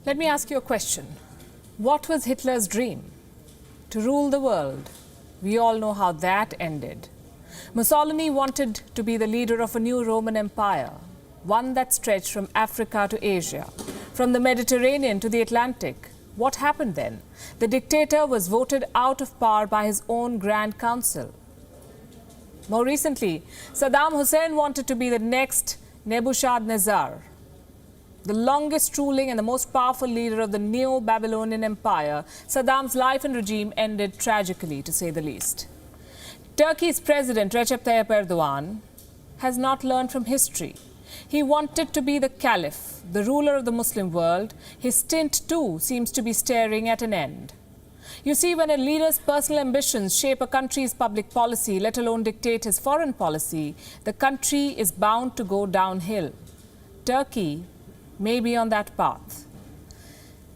Let me ask you a question. What was Hitler's dream? To rule the world. We all know how that ended. Mussolini wanted to be the leader of a new Roman Empire, one that stretched from Africa to Asia, from the Mediterranean to the Atlantic. What happened then? The dictator was voted out of power by his own Grand Council. More recently, Saddam Hussein wanted to be the next Nebuchadnezzar, the longest ruling and the most powerful leader of the Neo-Babylonian Empire. Saddam's life and regime ended tragically, to say the least. Turkey's president, Recep Tayyip Erdogan, has not learned from history. He wanted to be the caliph, the ruler of the Muslim world. His stint, too, seems to be staring at an end. You see, when a leader's personal ambitions shape a country's public policy, let alone dictate his foreign policy, the country is bound to go downhill. Turkey may be on that path.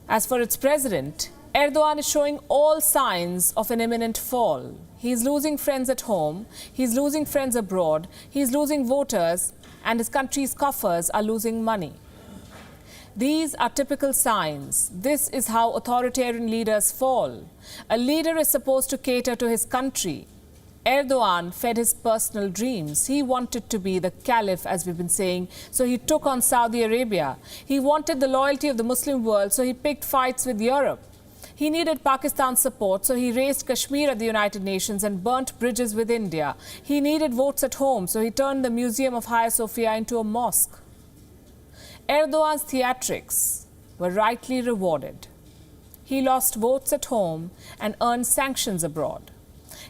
As for its president, Erdogan is showing all signs of an imminent fall. He's losing friends at home, he's losing friends abroad, he's losing voters, and his country's coffers are losing money. These are typical signs. This is how authoritarian leaders fall. A leader is supposed to cater to his country. Erdogan fed his personal dreams. He wanted to be the caliph, as we've been saying, so he took on Saudi Arabia. He wanted the loyalty of the Muslim world, so he picked fights with Europe. He needed Pakistan's support, so he raised Kashmir at the United Nations and burnt bridges with India. He needed votes at home, so he turned the Museum of Hagia Sophia into a mosque. Erdogan's theatrics were rightly rewarded. He lost votes at home and earned sanctions abroad.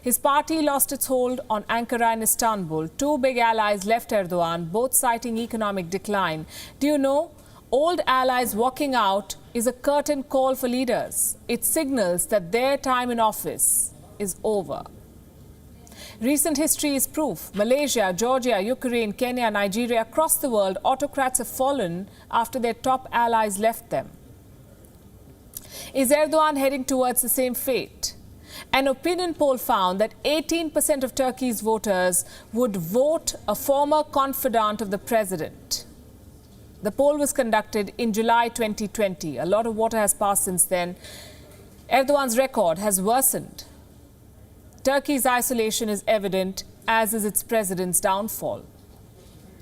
His party lost its hold on Ankara and Istanbul. Two big allies left Erdogan, both citing economic decline. Do you know, old allies walking out is a curtain call for leaders. It signals that their time in office is over. Recent history is proof. Malaysia, Georgia, Ukraine, Kenya, Nigeria, across the world, autocrats have fallen after their top allies left them. Is Erdogan heading towards the same fate? An opinion poll found that 18% of Turkey's voters would vote a former confidant of the president. The poll was conducted in July 2020. A lot of water has passed since then. Erdogan's record has worsened. Turkey's isolation is evident, as is its president's downfall.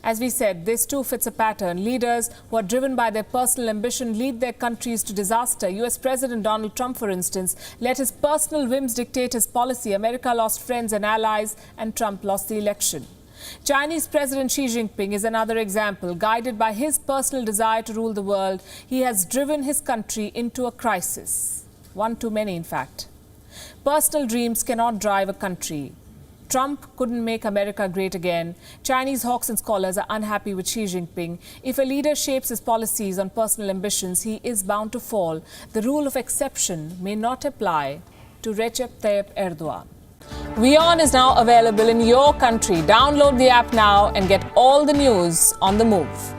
As we said, this too fits a pattern. Leaders who are driven by their personal ambition lead their countries to disaster. US President Donald Trump, for instance, let his personal whims dictate his policy. America lost friends and allies, and Trump lost the election. Chinese President Xi Jinping is another example. Guided by his personal desire to rule the world, he has driven his country into a crisis. One too many, in fact. Personal dreams cannot drive a country. Trump couldn't make America great again. Chinese hawks and scholars are unhappy with Xi Jinping. If a leader shapes his policies on personal ambitions, he is bound to fall. The rule of exception may not apply to Recep Tayyip Erdogan. WION is now available in your country. Download the app now and get all the news on the move.